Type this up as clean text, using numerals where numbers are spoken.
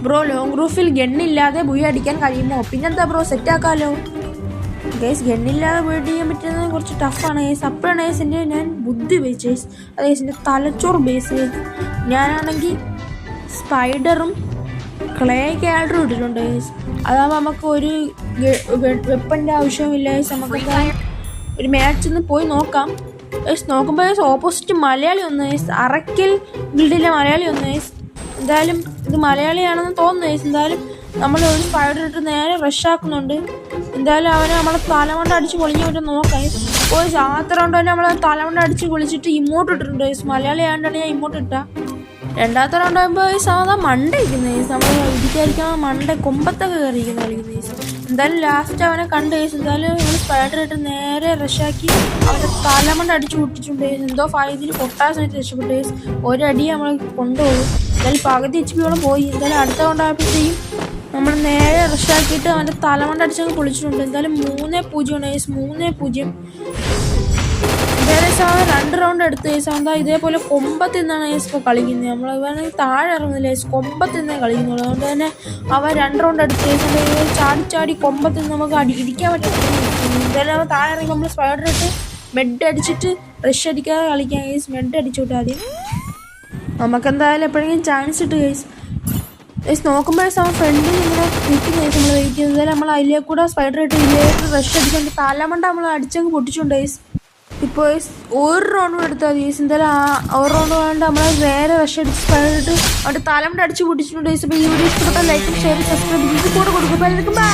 Bro long റൂഫിൽ ഗണ്ണില്ലാതെ ബുയ അടിക്കാൻ കഴിയുമോ? പിന്നെന്താ ബ്രോ, സെറ്റാക്കാമല്ലോ ഗൈസ്. ഗണ്ണില്ലാതെ ബുയ അടിക്കാൻ പറ്റുന്നത് കുറച്ച് ടഫാണ് ഗൈസ്. അപ്പോഴാണ് ഗൈസ് ഞാൻ ബുദ്ധി ഉപയോഗിച്ച് ഗൈസ്. അത് ഗൈസ് എൻ്റെ തലച്ചോറ് ബേസ് ചെയ്ത് ഞാനാണെങ്കിൽ സ്പൈഡറും ക്ലേ ക്യാരക്ടറും ഇട്ടിട്ടുണ്ട് ഗൈസ്. അതാകുമ്പോൾ നമുക്ക് ഒരു വെപ്പൻ്റെ ആവശ്യമില്ല ഗൈസ്. നമുക്ക് ഒരു മാച്ചൊന്ന് പോയി നോക്കാം ഗൈസ്. നോക്കുമ്പോൾ ഗൈസ് ഓപ്പോസിറ്റ് മലയാളി ഒന്ന് ഗൈസ്, അറക്കൽ ഗിൽഡിലെ മലയാളി ഒന്ന് ഗൈസ്. എന്തായാലും ഇത് മലയാളിയാണെന്ന് തോന്നുന്നു ഗൈസ്. എന്തായാലും നമ്മൾ ഒരു സ്പൈഡർ ഇട്ട് നേരെ റഷ് ആക്കുന്നുണ്ട്. എന്തായാലും അവനെ നമ്മളെ തലമണ്ട അടിച്ച് പൊളിഞ്ഞ് പറ്റും നോക്കാം ഗൈസ്. അപ്പോൾ ആദ്യത്തെ റൗണ്ട് തന്നെ നമ്മളെ തലമണ്ട അടിച്ച് പൊളിച്ചിട്ട് ഇമോട്ട് ഇട്ടിട്ടുണ്ട് ഗൈസ്. മലയാളി ആയതുകൊണ്ടാണ് ഞാൻ ഇമോട്ട് ഇട്ടാൽ. രണ്ടാമത്തെ റൗണ്ട് ആകുമ്പോൾ ഗൈസ് അതാ മണ്ട ഇരിക്കുന്നത് ഗൈസ്. നമ്മൾ ഇരിക്കാതിരിക്കാൻ മണ്ട കൊമ്പത്തൊക്കെ കയറിയിരിക്കുന്ന കളിക്കുന്നത് ഗൈസ്. എന്തായാലും ലാസ്റ്റ് അവനെ കണ്ട് ഗൈസ്. എന്തായാലും നമ്മൾ സ്പൈഡർ ഇട്ട് നേരെ റഷാക്കി അവൻ്റെ തലമണ്ട അടിച്ച് പൊട്ടിച്ചിട്ടുണ്ട് ഗൈസ്. എന്തോ ഫൈതിൽ പൊട്ടാൻ സമയത്ത് രക്ഷപ്പെട്ടു ഗൈസ്. ഒരടി നമ്മൾ കൊണ്ടുപോകും. എന്തായാലും പകുതി HP പോയി. എന്തായാലും അടുത്ത റൗണ്ട് ആയപ്പോഴത്തേക്കും നമ്മൾ നേരെ റഷാക്കിയിട്ട് അവൻ്റെ തലമണ്ട അടിച്ചങ്ങ് പൊളിച്ചിട്ടുണ്ട്. എന്തായാലും 3-0 ഗൈസ്, 3-0. എന്തായാലും അവൻ 2 റൗണ്ട് എടുത്ത് ഗൈസ്. എന്താ ഇതേപോലെ കൊമ്പത്ത് നിന്നാണ് ഗൈസ് ഇപ്പോൾ കളിക്കുന്നത്. നമ്മൾ വേണമെങ്കിൽ താഴെ ഇറങ്ങുന്നില്ല ഗൈസ്, കൊമ്പത്ത് നിന്നേ കളിക്കുന്നുള്ളൂ. അതുകൊണ്ട് തന്നെ അവൻ 2 റൗണ്ട് എടുത്ത് ഗൈസ്. ചാടി കൊമ്പത്ത് നിന്ന് നമുക്ക് ഇടിക്കാൻ പറ്റും. എന്തായാലും അവൻ താഴെ ഇറങ്ങി നമ്മൾ സ്പൈഡർ ഇട്ട് മെഡ് അടിച്ചിട്ട് റഷ് അടിക്കാതെ കളിക്കാം ഗൈസ്. മെഡ് അടിച്ചോട്ടെ ആദ്യം. നമുക്കെന്തായാലും എപ്പോഴെങ്കിലും ചാൻസ് ഇട്ട് ഗൈസ്. നോക്കുമ്പോൾ അവൻ ഫ്രണ്ടിൽ ഇങ്ങനെ നിൽക്കുന്ന ഗൈസ്. നമ്മൾ വെയിറ്റ് ചെയ്യുന്നത്. എന്തായാലും നമ്മൾ അതിലേക്ക് കൂടെ സ്പൈഡർ ഇട്ട് ഇതിലേക്ക് റഷ് അടിക്കാൻ തലമണ്ട നമ്മൾ അടിച്ചങ്ങ് പൊട്ടിച്ചുണ്ട് ഗൈസ്. ഇപ്പോൾ ഒരു റൗണ്ട് എടുത്താൽ ഗൈസ്. എന്തായാലും ഒരു റൗണ്ട് വേണ്ട നമ്മൾ നേരെ റഷ് അടിച്ച് സ്പൈഡർ ഇട്ട് അവൻ്റെ തലമണ്ട അടിച്ച് പൊട്ടിച്ചിട്ടുണ്ട് ഗൈസ്. അപ്പോൾ ഈ വീഡിയോ ഇഷ്ടപ്പെട്ടാൽ ലൈക്കും ഷെയർ സബ്സ്ക്രൈബ് ചെയ്ത് കൂടെ കൊടുക്കും. ബൈ.